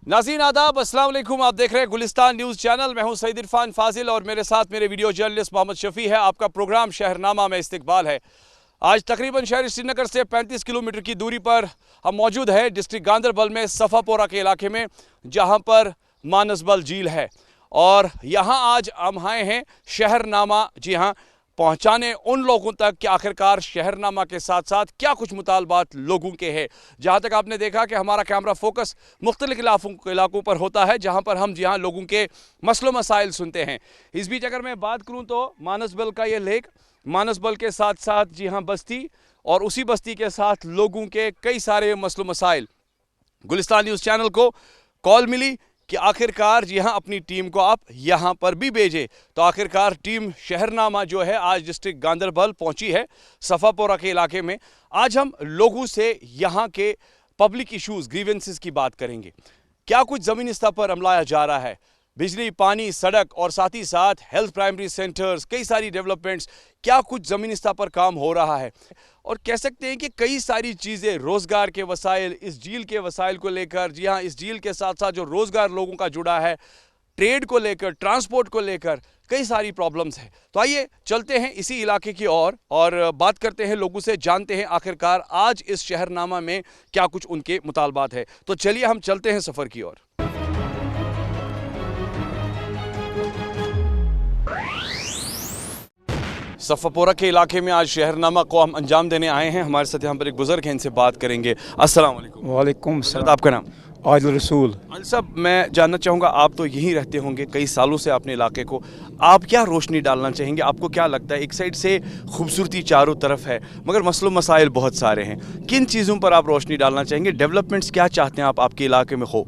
नाज़रीन आदाब, अस्सलाम वालेकुम। आप देख रहे हैं गुलिस्तान न्यूज़ चैनल। मैं हूं सईद इरफान फाजिल और मेरे साथ मेरे वीडियो जर्नलिस्ट मोहम्मद शफी है। आपका प्रोग्राम शहरनामा में इस्तकबाल है। आज तकरीबन शहर श्रीनगर से 35 किलोमीटर की दूरी पर हम मौजूद हैं डिस्ट्रिक्ट गांदरबल में सफ़ापोरा के इलाके में, जहां पर मानसबल झील है। और यहां आज हम आए हैं शहरनामा जी हाँ पहुंचाने उन लोगों तक कि आखिरकार शहरनामा के साथ साथ क्या कुछ मुतालबात लोगों के हैं। जहां तक आपने देखा कि हमारा कैमरा फोकस मुख्तलिफ इलाकों पर होता है, जहां पर हम जहां लोगों के मसलो मसाइल सुनते हैं। इस बीच अगर मैं बात करूं तो मानसबल का ये लेक, मानसबल के साथ साथ जी हाँ बस्ती, और उसी बस्ती के साथ लोगों के कई सारे मसलो मसाइल। गुलिस्तान न्यूज़ चैनल को कॉल मिली कि आखिरकार जी हाँ अपनी टीम को आप यहाँ पर भी भेजें। तो आखिरकार टीम शहरनामा जो है आज डिस्ट्रिक्ट गांदरबल पहुँची है सफ़ापोरा के इलाके में। आज हम लोगों से यहाँ के पब्लिक इश्यूज़, ग्रीवेंसेस की बात करेंगे। क्या कुछ ज़मीनी स्तर पर अमलाया जा रहा है, बिजली, पानी, सड़क और साथ ही साथ हेल्थ प्राइमरी सेंटर्स, कई सारी डेवलपमेंट्स, क्या कुछ ज़मीनी स्तर पर काम हो रहा है। और कह सकते हैं कि कई सारी चीज़ें, रोज़गार के वसाइल, इस झील के वसाइल को लेकर, जी हाँ इस झील के साथ साथ जो रोज़गार लोगों का जुड़ा है, ट्रेड को लेकर, ट्रांसपोर्ट को लेकर कई सारी प्रॉब्लम्स हैं। तो आइए चलते हैं इसी इलाके की ओर और बात करते हैं लोगों से, जानते हैं आखिरकार आज इस शहरनामा में क्या कुछ उनके मुतालबात है। तो चलिए हम चलते हैं सफ़र की ओर। सफ़ापोरा के इलाके में आज शहरनामा को हम अंजाम देने आए हैं। हमारे साथ यहाँ पर एक बुज़ुर्ग हैं, इनसे बात करेंगे। अस्सलाम वालेकुम। वालेकुम सलाम। आपका नाम? आदिल रसूल। आदिल साहब, मैं जानना चाहूँगा, आप तो यहीं रहते होंगे कई सालों से अपने इलाके को, आप क्या रोशनी डालना चाहेंगे? आपको क्या लगता है, एक साइड से खूबसूरती चारों तरफ है मगर मसलो मसाइल बहुत सारे हैं, किन चीज़ों पर आप रोशनी डालना चाहेंगे? डेवलपमेंट्स क्या चाहते हैं आप आपके इलाके में हो?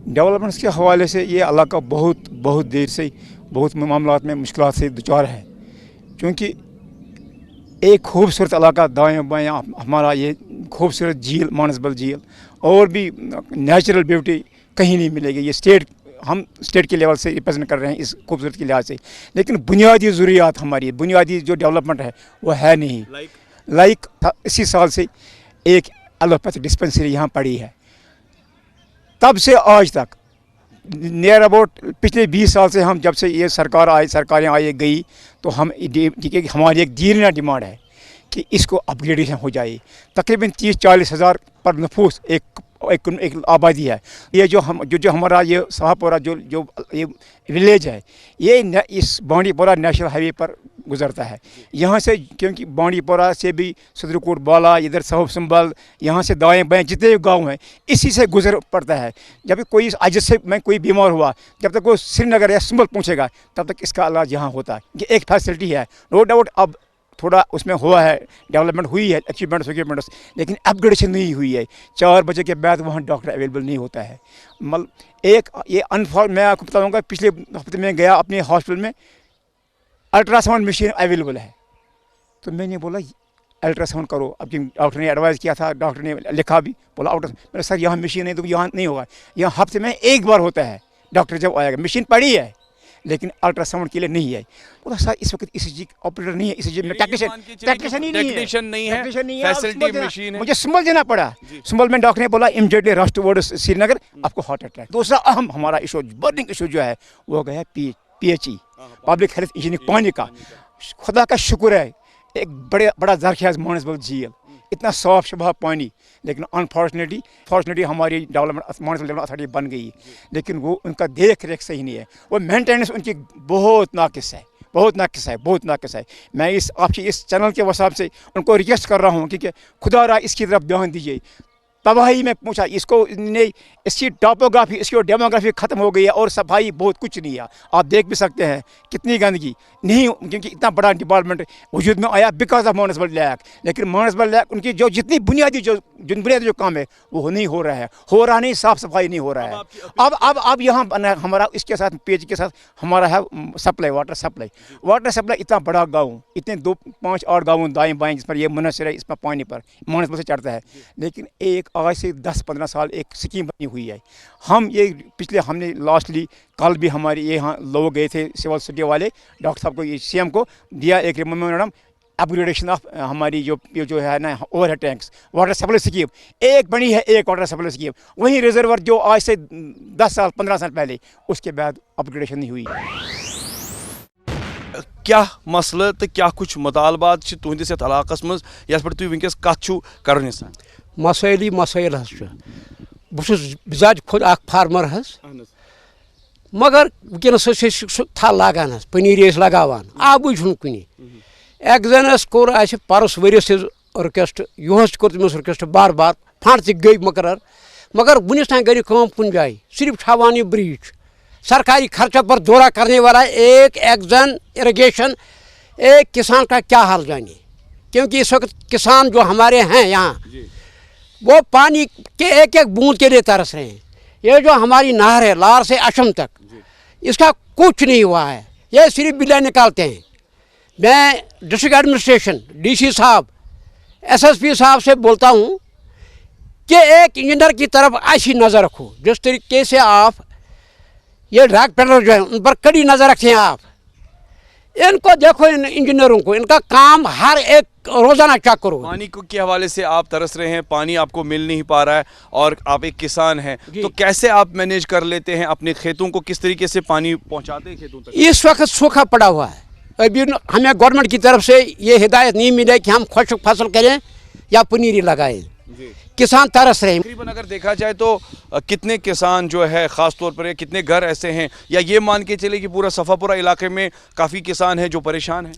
डेवलपमेंट्स के हवाले से ये इलाका बहुत देर से बहुत मामलात में मुश्किलात से दुचार है, क्योंकि एक खूबसूरत इलाका दाएं बाएं हमारा ये खूबसूरत झील मानसबल झील, और भी नेचुरल ब्यूटी कहीं नहीं मिलेगी। ये हम स्टेट के लेवल से रिप्रेजेंट कर रहे हैं इस खूबसूरत के लिहाज से, लेकिन बुनियादी ज़रूरियात हमारी, बुनियादी जो डेवलपमेंट है वो है नहीं। लाइक इसी साल से एक एलोपैथी डिस्पेंसरी यहाँ पड़ी है, तब से आज तक नियर अबाउट पिछले 20 साल से हम जब से ये सरकारें आई गई, तो हमारी एक दीना डिमांड है कि इसको अपग्रेडेशन हो जाए। तकरीबन 30-40 हज़ार पर नफूस एक आबादी है। ये जो हमारा ये सफ़ापोरा जो ये विलेज है, ये इस बांडीपोरा नेशनल हाईवे पर गुजरता है। यहाँ से, क्योंकि बांडीपोरा से भी सदरकोट बाला, इधर साहब संबल, यहाँ से दाएं बाएं जितने गांव हैं इसी से गुजर पड़ता है। जब कोई आज से मैं कोई बीमार हुआ, जब तक वो श्रीनगर या संबल पहुँचेगा तब तक इसका इलाज यहाँ होता है। ये एक फैसिलिटी है, नो डाउट। अब थोड़ा उसमें हुआ है, डेवलपमेंट हुई है, इक्विपमेंट्स, लेकिन अपग्रेडेशन नहीं हुई है। 4 बजे के बाद वहाँ डॉक्टर अवेलेबल नहीं होता है। मतलब एक ये मैं आपको बताऊँगा, पिछले हफ्ते में गया अपने हॉस्पिटल में, अल्ट्रासाउंड मशीन अवेलेबल है, तो मैंने बोला अल्ट्रासाउंड करो। अब डॉक्टर ने एडवाइस किया था, डॉक्टर ने लिखा भी, बोला मैंने सर यहाँ मशीन नहीं, तो यहाँ नहीं होगा। यहाँ हफ्ते में एक बार होता है, डॉक्टर जब आएगा। मशीन पड़ी है लेकिन अल्ट्रासाउंड के लिए नहीं है। बोला सर इस वक्त ईसीजी ऑपरेटर नहीं है, ईसीजी में टेक्नीशियन नहीं है, फैसिलिटी मशीन है। मुझे संभल देना पड़ा। संभल में डॉक्टर ने बोला इमीडिएटली रश टुवर्ड्स श्रीनगर, आपको हार्ट अटैक। दूसरा अहम हमारा इशू, बर्निंग इशू जो है वो गया PHE, पब्लिक हेल्थ इंजीनियरिंग, पानी का। खुदा का शुक्र है एक बड़ा ज़रख़्याज़ मानसबल झील, इतना साफ शफाफ पानी, लेकिन अनफॉर्चुनेटली हमारी मानसबल डेवलपमेंट अथॉरिटी बन गई, लेकिन वो उनका देख रेख सही नहीं है, वो मेंटेनेंस उनकी बहुत नाकिस है। मैं आपकी इस चैनल के वसाब से उनको रिक्वेस्ट कर रहा हूँ कि खुदा रहा इसकी तरफ ध्यान दीजिए। तबाही में पूछा इसकी टॉपोग्राफी, इसकी डेमोग्राफी ख़त्म हो गई है और सफाई बहुत कुछ नहीं है। आप देख भी सकते हैं कितनी गंदगी नहीं, क्योंकि इतना बड़ा डिपार्टमेंट वजूद में आया बिकॉज ऑफ मानसबल लेक, लेकिन मानसबल लेक उनकी जो जितनी बुनियादी जो काम है वो नहीं हो रहा नहीं, साफ़ सफाई नहीं हो रहा है। अब यहाँ हमारा इसके साथ पेज के साथ हमारा है वाटर सप्लाई। इतना बड़ा गाँव, इतने 2-5-8 गाँव दाएँ बाएँ जिस पर ये मुनसर है, इस पर पानी पर मानसबल से चढ़ता है, लेकिन एक आज से 10-15 साल एक स्कीम बनी हुई है। हमने लास्टली कल भी हमारे यहाँ लोग गए थे, सिविल सिटी वाले, डॉक्टर साहब को, CM को दिया एक मेमोरेंडम, अपग्रेडेशन ऑफ हमारी जो है ना over head tanks, water supply scheme एक बनी है, एक वाटर सप्लाई स्कीम, वहीं रिजर्वर जो आज से 10 साल 15 साल पहले, उसके बाद अपग्रेडेशन नहीं हुई। क्या मसला तो क्या कुछ मुतालबात छ तुहंदिस यथ इलाकस मज यथ पे तुम वनकस कथ छु करन यसान? मसैली मसैल बहुत बिजाज खुद फार्मर मगर वनस थल लागान पनीर लगान आबू कुन एक जनस कोर परस वरिस रिक्वेस्ट यह कोर तमिस रिक्वेस्ट बार बार फंड तक गई मुकर्रर मगर वनिस तान गई कम कुन जाए सिर्फ छावान ये ब्रीच सरकारी खर्चा पर दौरा करने वाला एक जन इरिगेशन एक किसान का क्या हाल जाने, क्योंकि इस वक्त किसान जो हमारे हैं यहाँ वो पानी के एक एक बूंद के लिए तरस रहे हैं। ये जो हमारी नहर है लार से अशम तक, इसका कुछ नहीं हुआ है, ये सिर्फ बिल्ला निकालते हैं। मैं डिस्ट्रिक्ट एडमिनिस्ट्रेशन डीसी साहब एसएसपी साहब से बोलता हूँ कि एक इंजीनियर की तरफ ऐसी नज़र रखो जिस तरीके से आप ये ड्रग पेडलर जो है उन पर कड़ी नज़र रखें। आप इनको देखो, इन इंजीनियरों को, इनका काम हर एक रोज़ाना चेक करो। पानी के हवाले से आप तरस रहे हैं, पानी आपको मिल नहीं पा रहा है और आप एक किसान हैं, तो कैसे आप मैनेज कर लेते हैं अपने खेतों को, किस तरीके से पानी पहुंचाते हैं खेतों तक? इस वक्त सूखा पड़ा हुआ है, अभी हमें गवर्नमेंट की तरफ से ये हिदायत नहीं मिले कि हम खुशक फसल करें या पनीरी लगाएं। किसान तरस रहे हैं। तकरीबन अगर देखा जाए तो कितने किसान जो है ख़ास तौर पर कितने घर ऐसे हैं, या ये मान के चले कि पूरा सफ़ापुरा इलाके में काफ़ी किसान हैं जो परेशान हैं?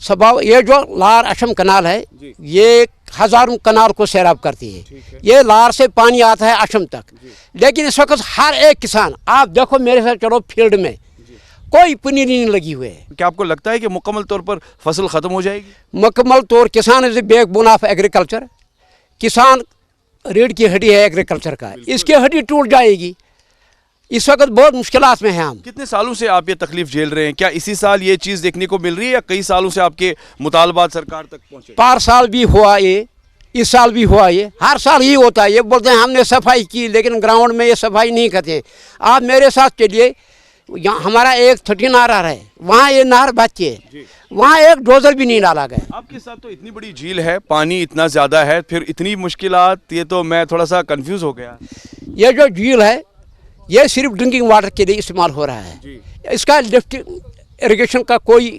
स्वभाव ये जो लार अशम कनाल है ये हज़ारों कनाल को सैराब करती है। ये लार से पानी आता है अशम तक, लेकिन इस वक्त हर एक किसान, आप देखो मेरे साथ चलो फील्ड में, कोई पनीरी नहीं लगी हुई है। क्या आपको लगता है कि मुकम्मल तौर पर फसल ख़त्म हो जाएगी? मुकम्मल तौर किसान इज बैकबोन ऑफ एग्रीकल्चर। किसान रीढ़ की हड्डी है एग्रीकल्चर का, इसकी हड्डी टूट जाएगी। इस वक्त बहुत मुश्किलात में हैं हम। कितने सालों से आप ये तकलीफ झेल रहे हैं? क्या इसी साल ये चीज़ देखने को मिल रही है या कई सालों से आपके मुतालबात सरकार तक पहुँचे? 5 साल भी हुआ ये, इस साल भी हुआ ये, हर साल ही होता है। ये बोलते हैं हमने सफाई की, लेकिन ग्राउंड में ये सफाई नहीं करते। आप मेरे साथ चलिए, यहाँ हमारा एक 13 नहर है, वहाँ ये नहर बच्चे है, वहाँ एक डोजर भी नहीं डाला गया। आपके साथ तो इतनी बड़ी झील है, पानी इतना ज़्यादा है, फिर इतनी मुश्किलात, ये तो मैं थोड़ा सा कंफ्यूज हो गया। ये जो झील है ये सिर्फ ड्रिंकिंग वाटर के लिए इस्तेमाल हो रहा है, इसका लिफ्ट इरिगेशन का कोई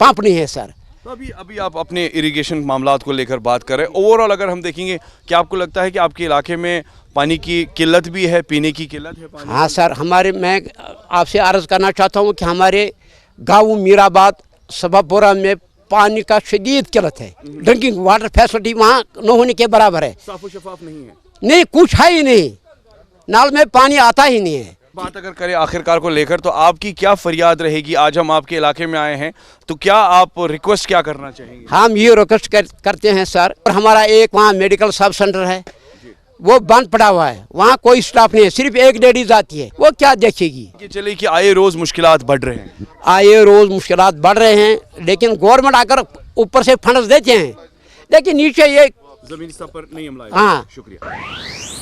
पंप नहीं है सर। तो अभी आप अपने इरिगेशन मामलात को लेकर बात करें, ओवरऑल अगर हम देखेंगे, क्या आपको लगता है कि आपके इलाके में पानी की किल्लत भी है, पीने की किल्लत है पानी? हाँ सर, मैं आपसे अर्ज़ करना चाहता हूँ कि हमारे गाँव मीराबाद सभापुरा में पानी का शदीद किल्लत है। ड्रिंकिंग वाटर फैसिलिटी वहाँ न होने के बराबर है। साफ शफाफ नहीं है, नहीं कुछ है ही नहीं, नाल में पानी आता ही नहीं है। बात अगर करें आखिरकार को लेकर, तो आपकी क्या फरियाद रहेगी? आज हम आपके इलाके में आए हैं, तो क्या आप रिक्वेस्ट क्या करना चाहेंगे? हम ये रिक्वेस्ट करते हैं सर, और हमारा एक वहाँ मेडिकल सब सेंटर है, वो बंद पड़ा हुआ है, वहाँ कोई स्टाफ नहीं है, सिर्फ एक लेडीज आती है, वो क्या देखेगी? कि चले कि आए रोज मुश्किलात बढ़ रहे हैं, आए रोज मुश्किलात बढ़ रहे हैं, लेकिन गवर्नमेंट आकर ऊपर से फंड्स देते हैं, लेकिन नीचे ये जमीनी स्तर पर नहीं अमल। हाँ, शुक्रिया।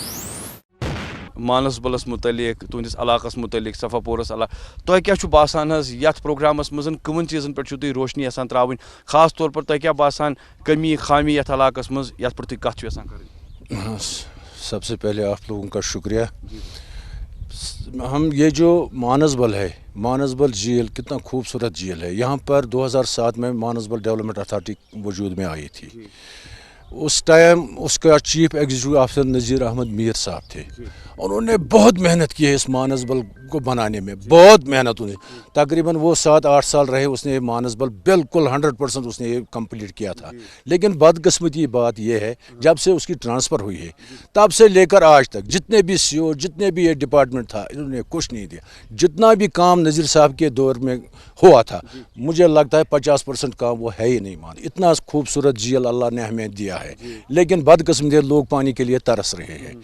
मानसबलस मुतलिक, तुंदिस इलाकस मुतलिक, सफापोरस अला तो क्या बासान यथ प्रोग्रामस मजन कमन चीज़न पे तुम रोशनी यसान त्रावन, खास तौर पर क्या बासान कमी खामी यथ इलाकस मज यथ पर तुम कथ यसान करें? हाँ, सबसे पहले आप लोगों का शुक्रिया। हम ये जो मानसबल है, मानसबल झील कितना खूबसूरत झील है। यहाँ पर 2007 में मानसबल डेवलपमेंट अथॉरिटी वजूद में आई थी। उस टाइम उसका चीफ एग्जीक्यूटिव ऑफिसर नज़ीर अहमद मीर साहब थे। उन्होंने बहुत मेहनत की है इस मानसबल को बनाने में, बहुत मेहनत उन्हें। तकरीबन वो 7-8 साल रहे, उसने मानसबल बिल्कुल 100% उसने ये कंप्लीट किया था। लेकिन बदकिस्मती बात यह है, जब से उसकी ट्रांसफ़र हुई है तब से लेकर आज तक जितने भी सीओ, जितने भी ये डिपार्टमेंट था, इन्होंने कुछ नहीं दिया। जितना भी काम नज़ीर साहब के दौर में हुआ था, मुझे लगता है 50% काम वो है ही नहीं। मान इतना खूबसूरत झील अल्लाह ने हमें दिया है, लेकिन बदकिस्मती लोग पानी के लिए तरस रहे हैं।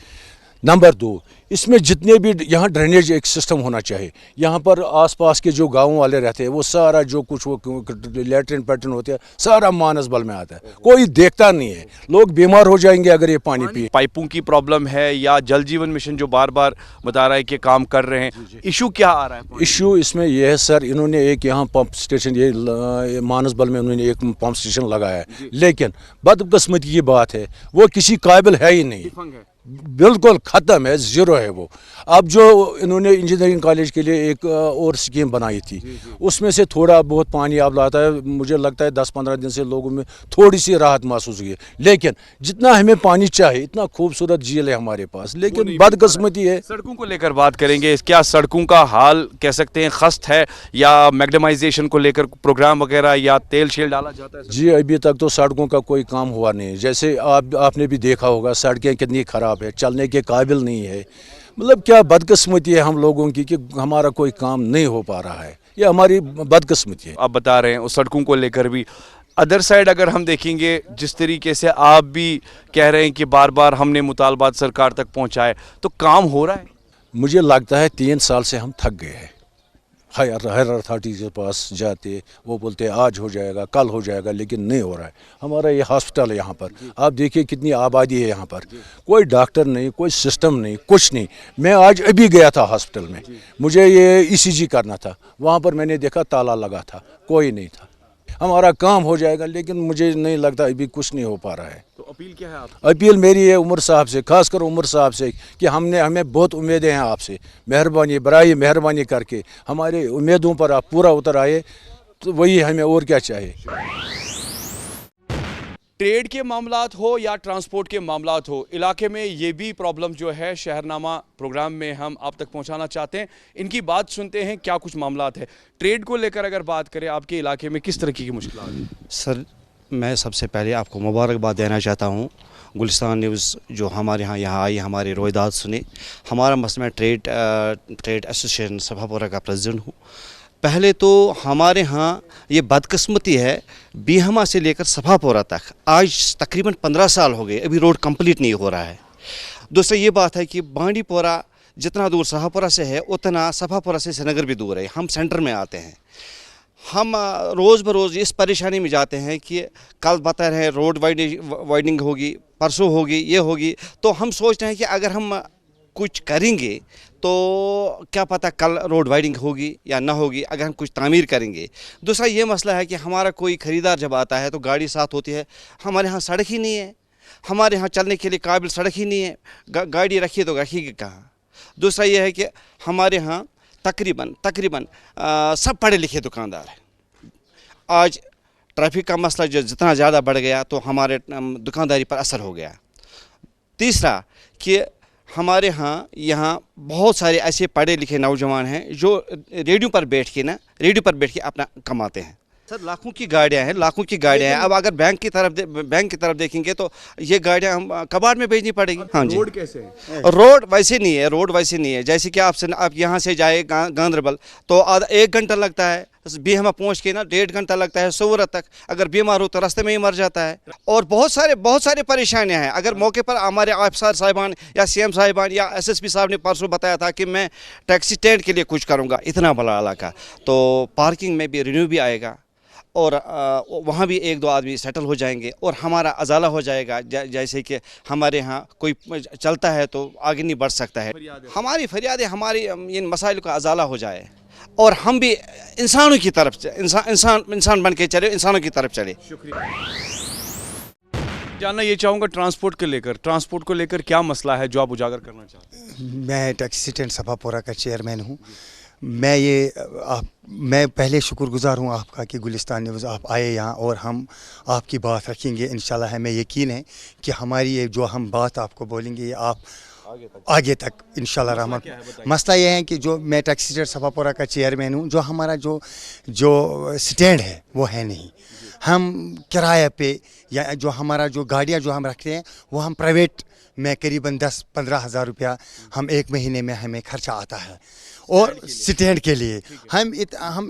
नंबर 2, इसमें जितने भी यहाँ ड्रेनेज एक सिस्टम होना चाहिए। यहाँ पर आसपास के जो गाँव वाले रहते हैं वो सारा जो कुछ वो लेटरिन पैटर्न होते हैं सारा मानसबल में आता है, कोई देखता नहीं है। लोग बीमार हो जाएंगे अगर ये पानी पिए। पाइपों की प्रॉब्लम है या जल जीवन मिशन जो बार बार बता रहा है कि काम कर रहे हैं, इशू क्या आ रहा है? इशू इसमें यह है सर, इन्होंने एक यहाँ पंप स्टेशन ये मानसबल में उन्होंने एक पंप स्टेशन लगाया है, लेकिन बदकिस्मती की बात है वो किसी काबिल है ही नहीं, बिल्कुल ख़त्म है, ज़ीरो है वो। अब जो इन्होंने इंजीनियरिंग कॉलेज के लिए एक और स्कीम बनाई थी, उसमें से थोड़ा बहुत पानी अब लाता है। मुझे लगता है 10-15 दिन से लोगों में थोड़ी सी राहत महसूस हुई है, लेकिन जितना हमें पानी चाहिए इतना खूबसूरत झील है हमारे पास, लेकिन बदकिस्मती है। सड़कों को लेकर बात करेंगे, क्या सड़कों का हाल कह सकते हैं खस्त है या मैग्नेमाइजेशन को लेकर प्रोग्राम वगैरह या तेल शेल डाला जाता है? जी अभी तक तो सड़कों का कोई काम हुआ नहीं है। जैसे आपने भी देखा होगा सड़कें कितनी ख़राब है, चलने के काबिल नहीं है। मतलब क्या बदकिस्मती है हम लोगों की कि हमारा कोई काम नहीं हो पा रहा है, ये हमारी बदकिस्मती है। आप बता रहे हैं उस सड़कों को लेकर भी, अदर साइड अगर हम देखेंगे जिस तरीके से आप भी कह रहे हैं कि बार बार हमने मुतालबात सरकार तक पहुंचाए, तो काम हो रहा है? मुझे लगता है 3 साल से हम थक गए हैं। हर अथॉरिटी के पास जाते, वो बोलते हैं आज हो जाएगा कल हो जाएगा, लेकिन नहीं हो रहा है। हमारा ये हॉस्पिटल है यहाँ पर, आप देखिए कितनी आबादी है यहाँ पर, कोई डॉक्टर नहीं, कोई सिस्टम नहीं, कुछ नहीं। मैं आज अभी गया था हॉस्पिटल में, मुझे ये ECG करना था, वहाँ पर मैंने देखा ताला लगा था, कोई नहीं था। हमारा काम हो जाएगा, लेकिन मुझे नहीं लगता अभी कुछ नहीं हो पा रहा है। तो अपील क्या है आपकी? अपील मेरी है उमर साहब से, खासकर उमर साहब से, कि हमें बहुत उम्मीदें हैं आपसे। मेहरबानी बराए मेहरबानी करके हमारे उम्मीदों पर आप पूरा उतर आए, तो वही हमें और क्या चाहिए। ट्रेड के मामलात हो या ट्रांसपोर्ट के मामलात हो, इलाके में ये भी प्रॉब्लम जो है शहरनामा प्रोग्राम में हम आप तक पहुंचाना चाहते हैं। इनकी बात सुनते हैं क्या कुछ मामलात है। ट्रेड को लेकर अगर बात करें, आपके इलाके में किस तरीके की मुश्किलात हैं? सर मैं सबसे पहले आपको मुबारकबाद देना चाहता हूँ, गुलिस्तान न्यूज़ जो हमारे यहाँ आई, हमारे रोयदाद सुने। हमारा मसला, मैं ट्रेड एसोसिएशन सभापुरा का प्रेसिडेंट हूँ। पहले तो हमारे यहाँ ये बदकिस्मती है, बीहमा से लेकर सभापुरा तक आज तकरीबन 15 साल हो गए, अभी रोड कंप्लीट नहीं हो रहा है। दूसरी ये बात है कि बांडीपोरा जितना दूर सभापुरा से है उतना सभापुरा से श्रीनगर भी दूर है। हम सेंटर में आते हैं, हम रोज़ बरोज़ इस परेशानी में जाते हैं कि कल बता रहे हैं रोड वाइडनिंग होगी, परसों होगी, ये होगी, तो हम सोचते हैं कि अगर हम कुछ करेंगे तो क्या पता कल रोड वाइडिंग होगी या ना होगी, अगर हम कुछ तामीर करेंगे। दूसरा ये मसला है कि हमारा कोई ख़रीदार जब आता है तो गाड़ी साथ होती है, हमारे यहाँ सड़क ही नहीं है, हमारे यहाँ चलने के लिए काबिल सड़क ही नहीं है, गाड़ी रखिए तो रखिएगा कहाँ। दूसरा ये है कि हमारे यहाँ तकरीबन सब पढ़े लिखे दुकानदार हैं। आज ट्रैफिक का मसला जो जितना ज़्यादा बढ़ गया तो हमारे दुकानदारी पर असर हो गया। तीसरा कि हमारे यहाँ बहुत सारे ऐसे पढ़े लिखे नौजवान हैं जो रेडियो पर बैठ के अपना कमाते हैं। सर लाखों की गाड़ियाँ हैं, अब अगर बैंक की तरफ देखेंगे तो ये गाड़ियाँ हम कबाड़ में भेजनी पड़ेगी। हाँ जी। रोड कैसे है? रोड वैसे नहीं है, जैसे कि आप यहाँ से जाए गांधरबल तो आधा 1 घंटा लगता है, बीहमा पहुँच के ना 1.5 घंटा लगता है सूरत तक। अगर बीमार हो तो रास्ते में ही मर जाता है। और बहुत सारे परेशानियाँ हैं। अगर मौके पर हमारे अफसर साहिबान या CM साहिबान या SSP साहब ने परसों बताया था कि मैं टैक्सी स्टैंड के लिए कुछ करूँगा, इतना बड़ा इलाका, तो पार्किंग में भी रिन्यू भी आएगा और वहाँ भी 1-2 आदमी सेटल हो जाएंगे और हमारा अजाला हो जाएगा। जैसे कि हमारे यहाँ कोई चलता है तो आगे नहीं बढ़ सकता है। हमारी फरियादें, हमारी इन मसाइल का अजाला हो जाए और हम भी इंसानों की तरफ से इंसान बन के चले, इंसानों की तरफ चले। शुक्रिया। जानना ये चाहूँगा ट्रांसपोर्ट को लेकर क्या मसला है जो आप उजागर करना चाहते हैं? मैं टैक्सी स्टैंड सभापुरा का चेयरमैन हूँ। मैं पहले शुक्रगुजार हूँ आपका कि गुलिस्तान न्यूज़ आप आए यहाँ और हम आपकी बात रखेंगे। इंशाल्लाह हमें यकीन है कि हमारी ये जो हम बात आपको बोलेंगे ये आप आगे तक इंशाल्लाह रहमान। मसला ये है कि जो मैं टैक्सी स्टैंड सभापुरा का चेयरमैन हूँ, जो हमारा जो स्टैंड है वो है नहीं। हम किराए पे या जो हमारा जो गाड़ियाँ जो हम रखते हैं वो हम प्राइवेट में करीबन 10-15 हज़ार रुपया हम 1 महीने में हमें खर्चा आता है। और स्टैंड के लिए हम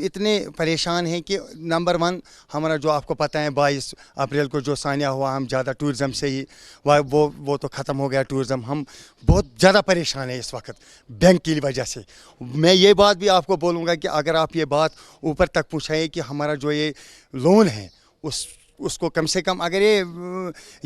इतने परेशान हैं कि नंबर 1 हमारा जो आपको पता है 22 अप्रैल को जो सानिया हुआ, हम ज़्यादा टूरिज़म से ही वो तो ख़त्म हो गया टूरिज़म। हम बहुत ज़्यादा परेशान हैं इस वक्त बैंक की वजह से। मैं ये बात भी आपको बोलूँगा कि अगर आप ये बात ऊपर तक पहुँचाएँ कि हमारा जो ये लोन है उसको कम से कम अगर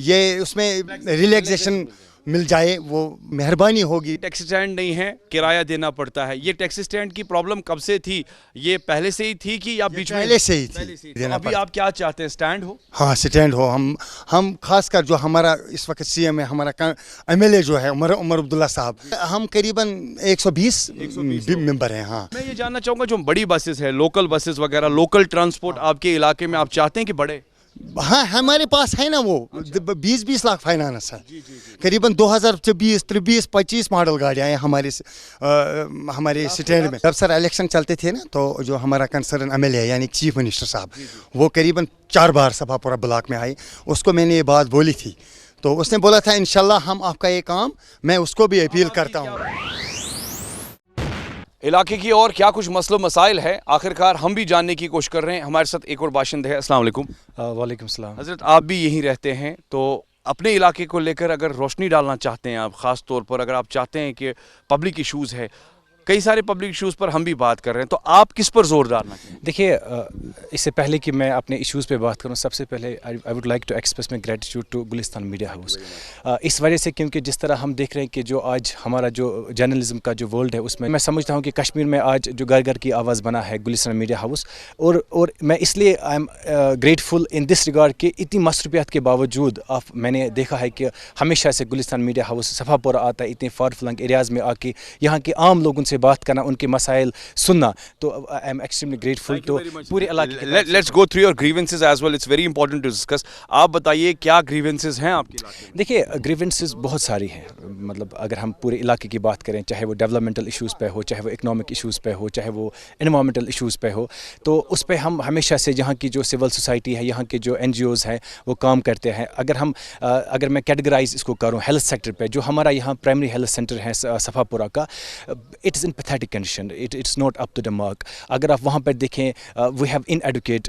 ये उसमें रिलैक्सेशन मिल जाए वो मेहरबानी होगी। टैक्सी स्टैंड नहीं है, किराया देना पड़ता है। ये टैक्सी स्टैंड की प्रॉब्लम कब से थी? ये पहले से ही थी कि या बीच में? पहले से ही थी। तो अभी आप क्या चाहते हैं? स्टैंड हो? हाँ, स्टैंड हो। हम खासकर जो हमारा इस वक्त सीएम है, हमारा एमएलए जो है उमर अब्दुल्ला साहब, हम करीबन 120 मेंबर हैं। हाँ, मैं ये जानना चाहूँगा, जो बड़ी बसेस है, लोकल बसेस वगैरह, लोकल ट्रांसपोर्ट आपके इलाके में आप चाहते हैं कि बढ़े? हाँ, हमारे पास है ना वो 20-20 लाख फाइनेंस है। करीबन 2024, 23, 25 मॉडल गाड़ियाँ हैं हमारे स्टैंड में। जब सर इलेक्शन चलते थे ना, तो जो हमारा कंसर्न एमएलए यानी चीफ मिनिस्टर साहब, वो करीबन 4 बार सभापुरा ब्लॉक में आए। उसको मैंने ये बात बोली थी, तो उसने बोला था इंशाल्लाह हम आपका ये काम, मैं उसको भी अपील करता हूँ। इलाके की और क्या कुछ मसलो मसाइल है, आखिरकार हम भी जानने की कोशिश कर रहे हैं। हमारे साथ एक और बाशिंदे हैं। अस्सलाम वालेकुम। वालेकुम सलाम। हज़रत, आप भी यहीं रहते हैं, तो अपने इलाके को लेकर अगर रोशनी डालना चाहते हैं आप, ख़ास तौर पर अगर आप चाहते हैं कि पब्लिक इशूज़ है, कई सारे पब्लिक इशूज़ पर हम भी बात कर रहे हैं, तो आप किस पर जोर डालना चाहिए? देखिए, इससे पहले कि मैं अपने इश्यूज़ पे बात करूं, सबसे पहले I would like to express my gratitude to Gulistan media house. इस वजह से, क्योंकि जिस तरह हम देख रहे हैं कि जो आज हमारा जो जर्नलिज्म का जो वर्ल्ड है, उसमें मैं समझता हूं कि कश्मीर में आज जो घर घर की आवाज़ बना है गुलिस्तान मीडिया हाउस। और मैं इसलिए I am grateful in this regard कि इतनी मसरूफियात के बावजूद मैंने देखा है कि हमेशा से गुलिस्तान मीडिया हाउस सफापुरा आता है, इतने फार फ्लंग एरियाज़ में आके यहाँ के आम लोगों से बात करना, उनके मसाइल सुनना, तो I am extremely grateful to पूरे इलाके। Let's go through your grievances as well, it's very important to discuss. आप बताइए क्या ग्रीवेंसेस हैं आपके इलाके में? देखिए, ग्रीवेंसेस बहुत सारी हैं। मतलब अगर हम पूरे इलाके की बात करें, चाहे वो डेवलपमेंटल इश्यूज़ पे हो, चाहे वो इकोनॉमिक इश्यूज़ पे हो, चाहे वो एनवायरमेंटल इश्यूज़ पे हो, तो उस पे हम हमेशा से यहाँ की जो सिविल सोसाइटी है, यहाँ के जो NGOs हैं, वो काम करते हैं। अगर मैं कैटेगराइज इसको करूँ हेल्थ सेक्टर पे, जो हमारा यहाँ प्राइमरी हेल्थ सेंटर है सफापुरा का, it is in pathetic condition, it's not up to the mark. अगर आप वहाँ पर देखें, we have inadequate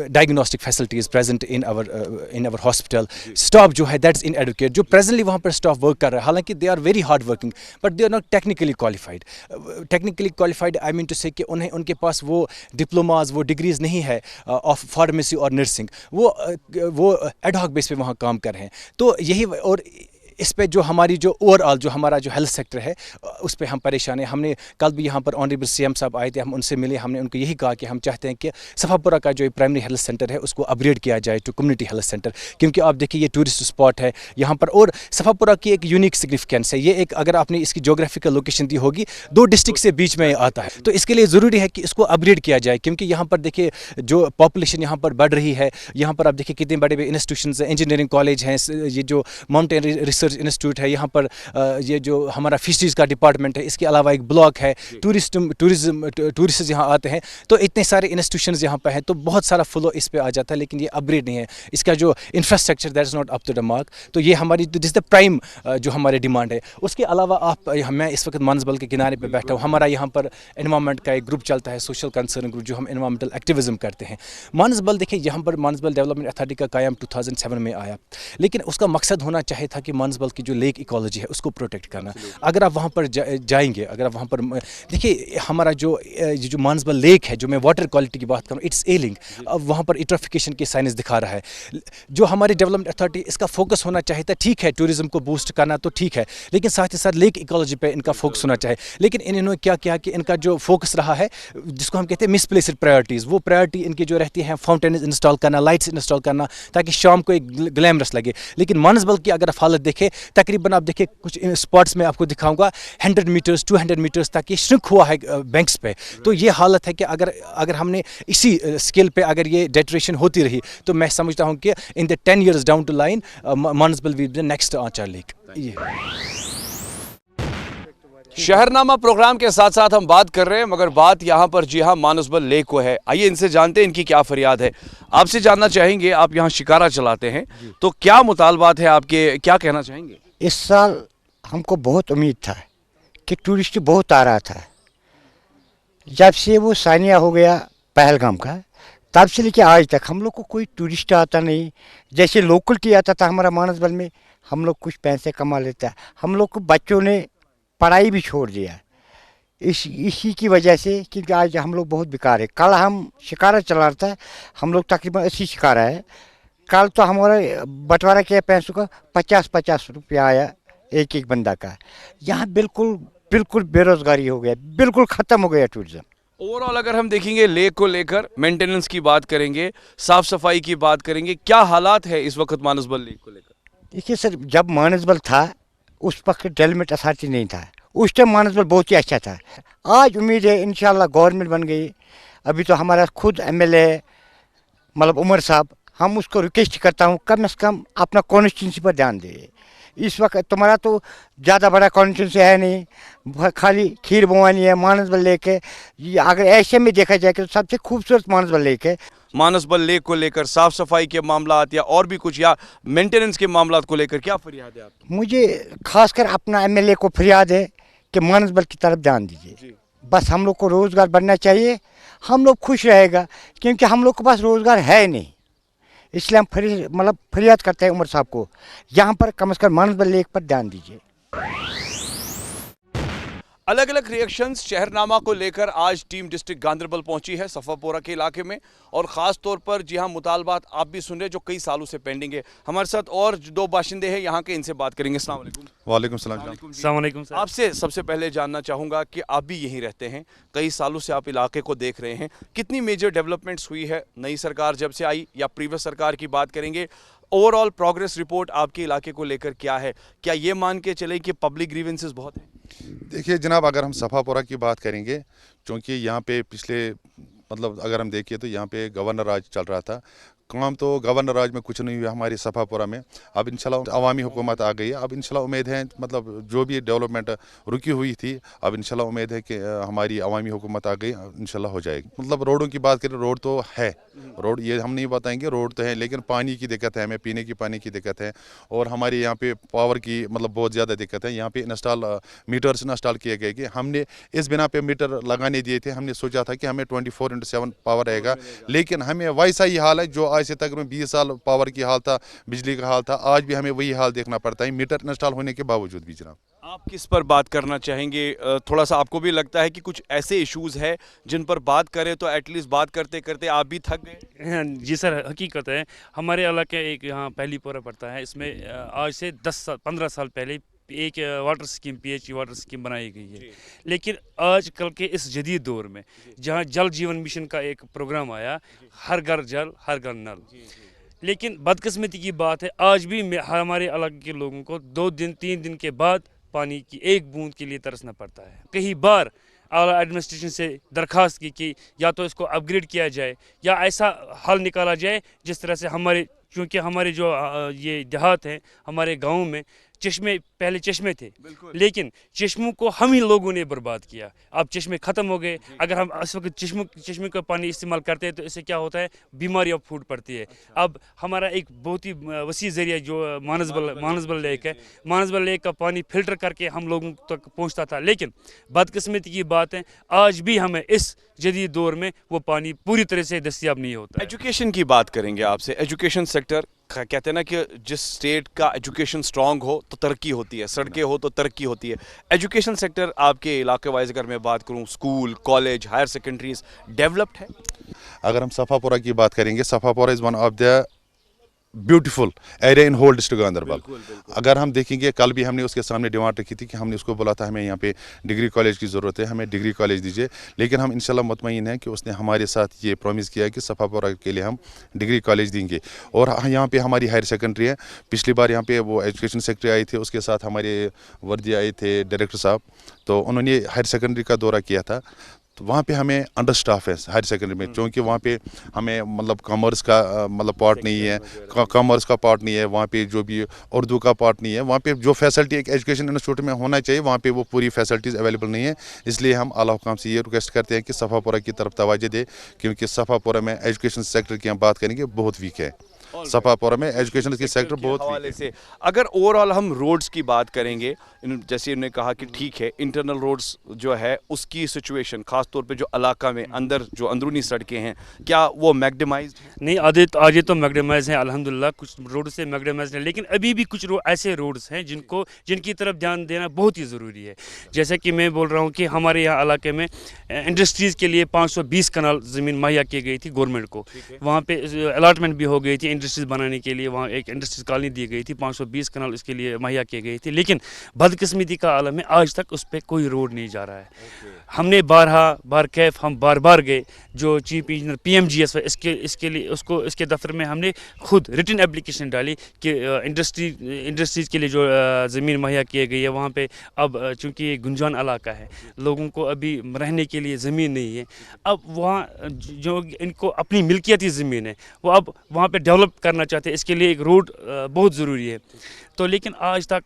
diagnostic facilities present in our hospital. Staff जो है दैट्स इनएडुकेट, जो प्रेजेंटली वहाँ पर स्टाफ वर्क कर रहा है, हालांकि they are very hard working, but they are not technically qualified. I mean to say कि उनके पास वो डिप्लोमाज, वो डिग्रीज़ नहीं है ऑफ फार्मेसी और नर्सिंग, वो एडहॉक बेस पे वहाँ काम कर रहे हैं। तो यही, और इस पे जो हमारी जो ओवरऑल जो हमारा जो हेल्थ सेक्टर है, उस पे हम परेशान हैं। हमने कल भी यहाँ पर ऑनरेबल CM साहब आए थे, हम उनसे मिले, हमने उनको यही कहा कि हम चाहते हैं कि सफापुरा का जो प्राइमरी हेल्थ सेंटर है उसको अपग्रेड किया जाए टू कम्युनिटी हेल्थ सेंटर, क्योंकि आप देखिए ये टूरिस्ट स्पॉट है यहाँ पर, और सफापुरा की एक यूनिक सिग्निफिकेंस है। ये एक, अगर आपने इसकी जोग्राफिकल लोकेशन दी होगी, 2 डिस्ट्रिक्ट से बीच में आता है, तो इसके लिए ज़रूरी है कि इसको अपग्रेड किया जाए, क्योंकि यहाँ पर देखिए जो पॉपुलेशन यहाँ पर बढ़ रही है, यहाँ पर आप देखिए कितने बड़े बड़े इंस्टीट्यूशन हैं, इंजीनियरिंग कॉलेज हैं, ये जो माउंटेन रिसर्च इंस्टीट्यूट है, यहाँ पर ये जो हमारा फिशरीज़ का डिपार्टमेंट है, इसके अलावा एक ब्लॉक है, टूरिस्ट यहाँ आते हैं, तो इतने सारे इंस्टीट्यूशंस यहाँ पर हैं, तो बहुत सारा फ्लो इस पे आ जाता है, लेकिन ये अपग्रेड नहीं है, इसका जो infrastructure that is not up to the mark. तो ये हमारी दिस द प्राइम जो हमारी डिमांड है। उसके अलावा मैं इस वक्त मानसबल के किनारे पर बैठा हूँ, हमारा यहाँ पर एनवायरनमेंट का एक ग्रुप चलता है, सोशल कंसर्न ग्रुप, जो हम एनवायरमेंटल एक्टिविज्म करते हैं। मानसबल देखिए, यहाँ पर मानसबल डेवलपमेंट अथॉरिटी का कायम 2007 में आया, लेकिन उसका मकसद होना चाहिए था कि मानसबल की जो लेक इकोलॉजी है उसको प्रोटेक्ट करना। अगर आप वहाँ पर जाएंगे, अगर आप वहाँ पर देखिए, हमारा जो मानसबल लेक है, जो मैं वाटर क्वालिटी की बात करूँ, इट्स एलिंग, अब वहाँ पर यूट्रोफिकेशन के साइंस दिखा रहा है। जो हमारी डेवलपमेंट अथॉरिटी, इसका फोकस होना चाहिए था, ठीक है टूरिज्म को बूस्ट करना तो ठीक है, लेकिन साथ ही साथ लेक इकोलॉजी पे इनका फोकस होना चाहिए। लेकिन इन्होंने क्या किया कि इनका जो फोकस रहा है, जिसको हम कहते हैं मिसप्लेस्ड प्रायोरिटीज़, वो प्रायोरिटी इनकी जो रहती है फाउंटेन इंस्टॉल करना, लाइट्स इंस्टॉल करना, ताकि शाम को एक ग्लैमरस लगे। लेकिन मानसबल की अगर हालत देखें, तकरीबन आप देखिए कुछ स्पॉट्स में आपको दिखाऊंगा 100 मीटर्स 200 मीटर्स तक ये श्रिंक हुआ है बैंक्स पे। तो ये हालत है कि अगर हमने इसी स्केल पे अगर ये डेटरेशन होती रही, तो मैं समझता हूँ कि in the 10 years down to line Manasbal will be the next Anchal lake. Shaharnama programme के साथ साथ हम बात कर रहे हैं, मगर बात यहाँ पर जी हाँ मानसबल लेक को है। आइए इनसे जानते हैं इनकी क्या फरियाद है। आपसे जानना चाहेंगे, आप यहाँ शिकारा चलाते हैं, तो क्या मुतालबात है आपके, क्या कहना चाहेंगे? इस साल हमको बहुत उम्मीद था कि टूरिस्ट बहुत आ रहा था। जब से वो सानिया हो गया पहलगाम का, तब से लेके आज तक हम लोग को कोई टूरिस्ट आता नहीं। जैसे लोकलिटी आता था हमारा मानसबल में, हम लोग कुछ पैसे कमा लेता है। हम लोग को बच्चों ने पढ़ाई भी छोड़ दिया इसी की वजह से, क्योंकि आज हम लोग बहुत बेकार है। कल हम शिकारा चला रहा था, हम लोग तकरीबन 80 शिकारा है। कल तो हमारा बंटवारा किया पैसों का 50-50 रुपया आया एक एक बंदा का। यहाँ बिल्कुल बिल्कुल बेरोजगारी हो गया, बिल्कुल ख़त्म हो गया टूरिज़्म। ओवरऑल अगर हम देखेंगे लेक को लेकर, मेंटेनेंस की बात करेंगे, साफ सफाई की बात करेंगे, क्या हालात है इस वक्त मानसबल लेक को लेकर? देखिए सर, जब मानसबल था उस वक्त डेवलपमेंट अथॉरिटी नहीं था, उस टाइम मानसबल बहुत ही अच्छा था। आज उम्मीद है इंशाल्लाह गवर्नमेंट बन गई। अभी तो हमारा खुद MLA मतलब उमर साहब, हम उसको रिक्वेस्ट करता हूँ कम से कम अपना कॉन्स्टिट्यूंसी पर ध्यान दे। इस वक्त तुम्हारा तो ज़्यादा बड़ा कॉन्स्टिट्यूंसी है नहीं, खाली खीर भवानी है, मानसबल लेक है। ये अगर ऐसे में देखा जाए तो सबसे खूबसूरत मानसबल लेक है। मानसबल लेक को लेकर साफ सफाई के मामलात या और भी कुछ, या मेंटेनेंस के मामलात को लेकर क्या फरियाद है आपकी? मुझे खासकर अपना MLA को फरियाद है कि मानसबल की तरफ ध्यान दीजिए। बस हम लोग को रोज़गार बनना चाहिए, हम लोग खुश रहेगा, क्योंकि हम लोग के पास रोज़गार है नहीं। इसलिए हम फरियाद करते हैं उमर साहब को, यहाँ पर कम से कम मानसबल लेक पर ध्यान दीजिए। अलग अलग रिएक्शंस शहरनामा को लेकर आज टीम डिस्ट्रिक्ट गांदरबल पहुंची है सफ़ापोरा के इलाके में, और ख़ास तौर पर जी हाँ मुतालबात आप भी सुन रहे जो कई सालों से पेंडिंग है। हमारे साथ और दो बाशिंदे हैं यहाँ के, इनसे बात करेंगे। अस्सलाम वालेकुम। वालेकुम सलाम। अस्सलाम वालेकुम सर। आपसे सबसे पहले जानना चाहूँगा कि आप भी यहीं रहते हैं, कई सालों से आप इलाके को देख रहे हैं, कितनी मेजर डेवलपमेंट्स हुई है नई सरकार जब से आई, या प्रीवियस सरकार की बात करेंगे? ओवरऑल प्रोग्रेस रिपोर्ट आपके इलाके को लेकर क्या है? क्या ये मान के चले कि पब्लिक ग्रीवेंसेस बहुत हैं? देखिए जनाब, अगर हम सफ़ापोरा की बात करेंगे, चूँकि यहाँ पे पिछले मतलब अगर हम देखिए तो यहाँ पे गवर्नर राज चल रहा था, काम तो गवर्नर राज में कुछ नहीं हुआ हमारी सफ़ापोरा में। अब इंशाल्लाह अवामी हुकूमत आ गई है, अब इंशाल्लाह उम्मीद है मतलब जो भी डेवलपमेंट रुकी हुई थी, अब इंशाल्लाह उम्मीद है कि हमारी अवामी हुकूमत आ गई, इंशाल्लाह हो जाएगी। मतलब रोडों की बात करें, रोड तो है, रोड ये हम नहीं बताएंगे, रोड तो है, लेकिन पानी की दिक्कत है, हमें पीने की पानी की दिक्कत है, और हमारे यहाँ पे पावर की मतलब बहुत ज़्यादा दिक्कत है। यहाँ पे मीटर्स इंस्टॉल किए गए कि हमने इस बिना पे मीटर लगाने दिए थे, हमने सोचा था कि हमें 24/7 पावर रहेगा, लेकिन हमें वैसा ही हाल है जो आज से तकरीबन 20 साल पावर की हाल था, बिजली का हाल था, आज भी हमें वही हाल देखना पड़ता है मीटर इंस्टॉल होने के बावजूद भी। जनाब आप किस पर बात करना चाहेंगे? थोड़ा सा आपको भी लगता है कि कुछ ऐसे इश्यूज है जिन पर बात करें तो एटलीस्ट बात करते करते आप भी थक गए? जी सर, हकीकत है। हमारे इलाके एक यहाँ पहली पोरा पड़ता है, इसमें आज से 15 साल पहले एक water scheme, PHE water scheme बनाई गई है। लेकिन आज कल के इस जदीद दौर में जहाँ जल जीवन मिशन का एक प्रोग्राम आया, हर घर जल हर घर नल, लेकिन बदकिस्मती की बात है आज भी हमारे इलाके के लोगों को 2-3 दिन के बाद पानी की एक बूंद के लिए तरसना पड़ता है। कई बार आला एडमिनिस्ट्रेशन से दरख्वास्त की कि या तो इसको अपग्रेड किया जाए या ऐसा हल निकाला जाए जिस तरह से हमारे, क्योंकि हमारे जो ये देहात हैं, हमारे गाँव में पहले चश्मे थे, लेकिन चश्मों को हम ही लोगों ने बर्बाद किया। अब चश्मे ख़त्म हो गए। अगर हम इस वक्त चश्मे का पानी इस्तेमाल करते हैं तो इससे क्या होता है, बीमारियाँ फूट पड़ती है। अब हमारा एक बहुत ही वसी ज़रिया जो मानसबल लेक है, मानसबल लेक का पानी फ़िल्टर करके हम लोगों तक पहुँचता था, लेकिन बदकिस्मती की बात है आज भी हमें इस जदीद दौर में वो पानी पूरी तरह से दस्तियाब नहीं होता। एजुकेशन की बात करेंगे आपसे। एजुकेशन सेक्टर, कहते हैं ना कि जिस स्टेट का एजुकेशन स्ट्रांग हो तो तरक्की होती है, सड़कें हो तो तरक्की होती है। एजुकेशन सेक्टर आपके इलाके वाइज अगर मैं बात करूं, school, college, higher secondaries developed है? अगर हम सफ़ापोरा की बात करेंगे, Safapora is one of the beautiful area in whole district Ganderbal. अगर हम देखेंगे, कल भी हमने उसके सामने डिमांड रखी थी कि हमने उसको बोला था हमें यहाँ पे डिग्री कॉलेज की ज़रूरत है, हमें डिग्री कॉलेज दीजिए, लेकिन हम इंशाल्लाह मुतमईन हैं कि उसने हमारे साथ ये प्रॉमिस किया है कि सफ़ापोरा के लिए हम डिग्री कॉलेज देंगे। और यहाँ पे हमारी हायर सेकेंडरी है। पिछली बार यहाँ पे वो एजुकेशन सेक्रेटरी आए थे, उसके साथ हमारे वर्दी आए थे डायरेक्टर साहब, तो उन्होंने हायर सेकेंडरी का दौरा किया था। तो वहाँ पे हमें अंडर स्टाफ है हायर सेकेंडरी में, क्योंकि वहाँ पे हमें मतलब कॉमर्स का मतलब पार्ट नहीं है, कॉमर्स का पार्ट नहीं है, वहाँ पे जो भी उर्दू का पार्ट नहीं है, वहाँ पे जो फैसिलिटी एक एजुकेशन इंस्टीट्यूट में होना चाहिए वहाँ पे वो पूरी फैसिलिटीज़ अवेलेबल नहीं है। इसलिए हम आला हुकाम से ये रिक्वेस्ट करते हैं कि सफ़ापोरा की तरफ तवज्जो दे, क्योंकि सफ़ापोरा में एजुकेशन सेक्टर की हम बात करेंगे बहुत वीक है। सफापुरा में एजुकेशन के सेक्टर बहुत हवाले से अगर ओवरऑल हम रोड्स की बात करेंगे, जैसे इन्होंने कहा कि ठीक है इंटरनल रोड्स जो है उसकी सिचुएशन खास तौर पे जो इलाका में अंदर जो अंदरूनी सड़कें हैं क्या वो मैग्डमाइज्ड नहीं, आधे तो मैग्डमाइज हैं अल्हम्दुलिल्लाह, कुछ रोड से मैग्डमाइज हैं, लेकिन अभी भी कुछ ऐसे रोड्स हैं जिनकी तरफ ध्यान देना बहुत ही ज़रूरी है। जैसे कि मैं बोल रहा हूँ कि हमारे यहाँ इलाके में इंडस्ट्रीज़ के लिए 520 कनाल ज़मीन मुहैया की गई थी गवर्नमेंट को, वहाँ पे अलाटमेंट भी हो गई थी इंडस्ट्रीज़ बनाने के लिए, वहाँ एक इंडस्ट्रीज कॉलोनी दी गई थी, 520 कनाल इसके लिए मुहैया की गई थी, लेकिन बदकिस्मती का आलम है आज तक उस पर कोई रोड नहीं जा रहा है। हमने बार कैफ हम बार गए, जो चीफ इंजीनियर PMGS इसके लिए इसके दफ्तर में हमने खुद रिटन एप्लीकेशन डाली कि इंडस्ट्रीज़ के लिए जो ज़मीन मुहैया की गई है वहाँ पे अब चूँकि ये गुंजान इलाका है, लोगों को अभी रहने के लिए ज़मीन नहीं है, अब वहाँ जो इनको अपनी मिल्कियती ज़मीन है वो अब वहाँ पे डेवलप करना चाहते हैं, इसके लिए एक रोड बहुत ज़रूरी है। तो लेकिन आज तक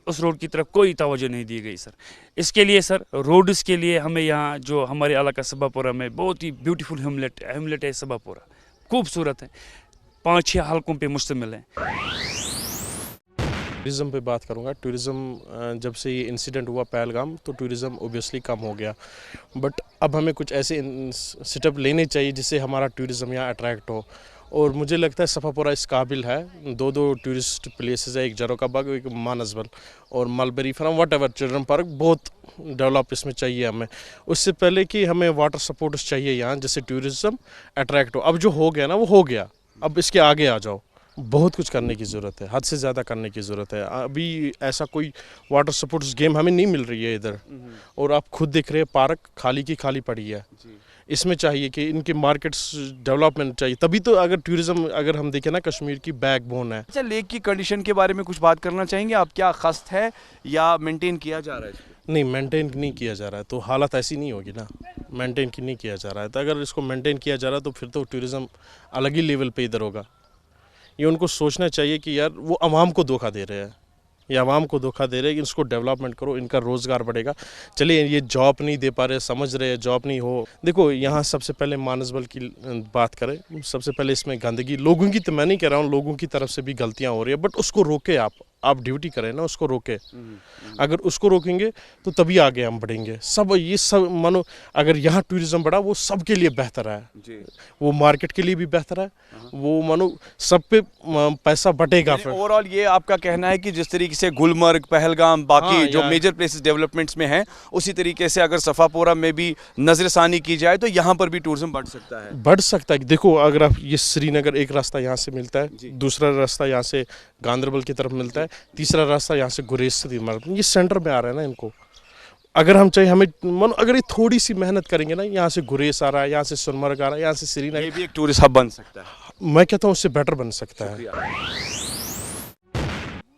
उस रोड की तरफ कोई तवज्जो नहीं दी गई सर। इसके लिए सर रोड्स के लिए हमें यहाँ जो हमारे इलाका सभापुरा में बहुत ही ब्यूटीफुल हेमलेट है सभापुरा, खूबसूरत है, 5-6 हलकों पे मुश्तमिल है। टूरिज़म पे बात करूँगा। टूरिज़म जब से ये इंसिडेंट हुआ पहलगाम तो टूरिज़म ओबियसली कम हो गया, बट अब हमें कुछ ऐसे सेटअप लेने चाहिए जिससे हमारा टूरिज़म यहाँ अट्रैक्ट हो, और मुझे लगता है सफापुरा इस काबिल है। दो टूरिस्ट प्लेसेस है, एक जरोका बाग, एक मानसबल और mulberry farm, whatever children park, बहुत डेवलप इसमें चाहिए हमें। उससे पहले कि हमें वाटर सपोर्ट्स चाहिए यहाँ जिससे टूरिज़म अट्रैक्ट हो। अब जो हो गया ना वो हो गया, अब इसके आगे आ जाओ। बहुत कुछ करने की ज़रूरत है, हद से ज़्यादा करने की ज़रूरत है। अभी ऐसा कोई वाटर सपोर्ट्स गेम हमें नहीं मिल रही है इधर, और आप खुद देख रहे हैं पार्क खाली की खाली पड़ी है। इसमें चाहिए कि इनके मार्केट्स डेवलपमेंट चाहिए, तभी तो अगर टूरिज़्म अगर हम देखें ना कश्मीर की बैकबोन है। अच्छा, लेक की कंडीशन के बारे में कुछ बात करना चाहेंगे आप? क्या खस्त है या मेंटेन किया जा रहा है? नहीं, मेंटेन नहीं किया जा रहा है तो हालत ऐसी नहीं होगी ना। मेंटेन नहीं किया जा रहा है तो अगर इसको मेंटेन किया जा रहा है तो फिर तो टूरिज़्म अलग ही लेवल पे इधर होगा। ये उनको सोचना चाहिए कि यार वो आवाम को धोखा दे रहे हैं, ये आवाम को धोखा दे रहे हैं कि इसको डेवलपमेंट करो, इनका रोज़गार बढ़ेगा। चलिए ये जॉब नहीं दे पा रहे, समझ रहे हैं जॉब नहीं हो। देखो यहाँ सबसे पहले मानसबल की बात करें, सबसे पहले इसमें गंदगी लोगों की, तो मैं नहीं कह रहा हूँ लोगों की तरफ से भी गलतियाँ हो रही है, बट उसको रोके आप ड्यूटी करें ना, उसको रोके। अगर उसको रोकेंगे तो तभी आगे हम बढ़ेंगे। ये सब मानो अगर यहाँ टूरिज़्म बढ़ा वो सबके लिए बेहतर है, वो मार्केट के लिए भी बेहतर है, वो मानो सब पे पैसा बटेगा। फिर ओवरऑल ये आपका कहना है कि जिस तरीके से गुलमर्ग, पहलगाम, बाकी जो मेजर प्लेसेस डेवलपमेंट्स में हैं, उसी तरीके से अगर सफापुरा में भी नजरसानी की जाए तो यहाँ पर भी टूरिज्म बढ़ सकता है। बढ़ सकता है। देखो अगर आप ये श्रीनगर एक रास्ता यहाँ से मिलता है, दूसरा रास्ता यहाँ से गांदरबल की तरफ मिलता है, तीसरा रास्ता यहाँ से गुरेज से, ये सेंटर में आ रहा है ना इनको। अगर हम चाहिए हमें मानो अगर ये थोड़ी सी मेहनत करेंगे ना, यहाँ से गुरेज आ रहा है, यहाँ से सोनमर्ग आ रहा है, यहाँ से श्रीनगर, ये भी एक टूरिस्ट हब बन सकता है। मैं कहता हूँ उससे बेटर बन सकता है।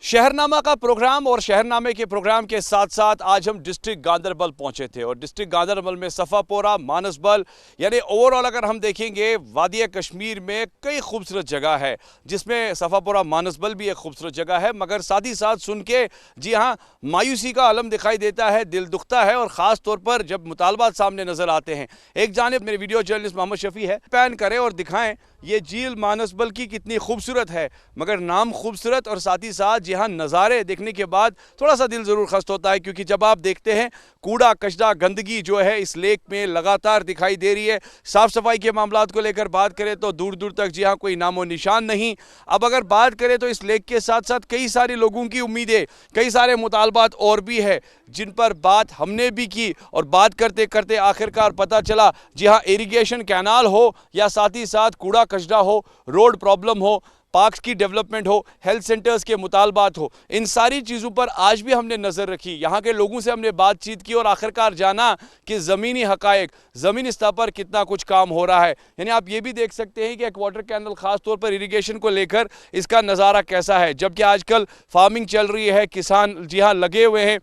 शहरनामा का प्रोग्राम और शहरनामे के प्रोग्राम के साथ साथ आज हम डिस्ट्रिक्ट गांदरबल पहुंचे थे, और डिस्ट्रिक्ट गांदरबल में सफापुरा, मानसबल, यानी ओवरऑल अगर हम देखेंगे वादिया कश्मीर में कई खूबसूरत जगह है, जिसमें सफापुरा, मानसबल भी एक खूबसूरत जगह है। मगर साथ ही साथ सुन के जी हाँ मायूसी का आलम दिखाई देता है, दिल दुखता है, और ख़ास तौर पर जब मुतालबात सामने नज़र आते हैं। एक जानिब मेरे वीडियो जर्नलिस्ट मोहम्मद शफी है, पैन करें और दिखाएं ये झील मानसबल की कितनी खूबसूरत है, मगर नाम खूबसूरत और साथ ही साथ यहाँ नज़ारे देखने के बाद थोड़ा सा दिल ज़रूर खस्त होता है, क्योंकि जब आप देखते हैं कूड़ा कचरा गंदगी जो है इस लेक में लगातार दिखाई दे रही है। साफ़ सफाई के मामलात को लेकर बात करें तो दूर दूर तक जी हाँ कोई नामो निशान नहीं। अब अगर बात करें तो इस लेक के साथ साथ कई सारे लोगों की उम्मीदें, कई सारे मुतालबात और भी है जिन पर बात हमने भी की, और बात करते करते आखिरकार पता चला जी हाँ इरिगेशन कैनाल हो या साथ ही साथ कूड़ा कचरा हो, रोड प्रॉब्लम हो, पार्क्स की डेवलपमेंट हो, हेल्थ सेंटर्स के मुतालबात हो, इन सारी चीज़ों पर आज भी हमने नज़र रखी। यहाँ के लोगों से हमने बातचीत की और आखिरकार जाना कि ज़मीनी हकायक, ज़मीनी स्तर पर कितना कुछ काम हो रहा है। यानी आप ये भी देख सकते हैं कि एक वाटर कैनल ख़ास तौर पर इरिगेशन को लेकर इसका नज़ारा कैसा है, जबकि आजकल फार्मिंग चल रही है, किसान जी हाँ लगे हुए हैं,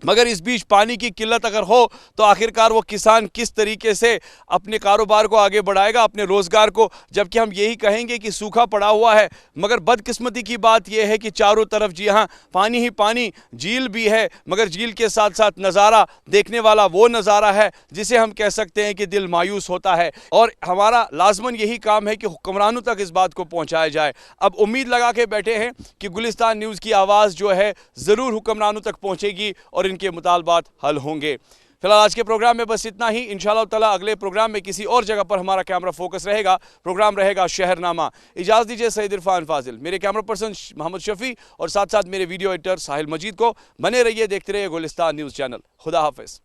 मगर इस बीच पानी की किल्लत अगर हो तो आखिरकार वो किसान किस तरीके से अपने कारोबार को आगे बढ़ाएगा, अपने रोज़गार को, जबकि हम यही कहेंगे कि सूखा पड़ा हुआ है। मगर बदकिस्मती की बात यह है कि चारों तरफ जी हाँ पानी ही पानी, झील भी है, मगर झील के साथ साथ नज़ारा देखने वाला वो नज़ारा है जिसे हम कह सकते हैं कि दिल मायूस होता है। और हमारा लाजमन यही काम है कि हुक्मरानों तक इस बात को पहुँचाया जाए। अब उम्मीद लगा के बैठे हैं कि गुलिस्तान न्यूज़ की आवाज़ जो है ज़रूर हुक्मरानों तक पहुँचेगी और इनके मुतालबात हल होंगे। फिलहाल आज के प्रोग्राम में बस इतना ही। इंशाअल्लाह ताला अगले प्रोग्राम में किसी और जगह पर हमारा कैमरा फोकस रहेगा। प्रोग्राम रहेगा शहरनामा। इजाज़त दीजिए सईद इरफान फाजिल, मेरे कैमरा पर्सन मोहम्मद शफी और साथ साथ मेरे वीडियो एडिटर साहिल मजीद को। बने रहिए, देखते रहिए गुलिस्तान न्यूज़ चैनल। खुदा हाफिज़।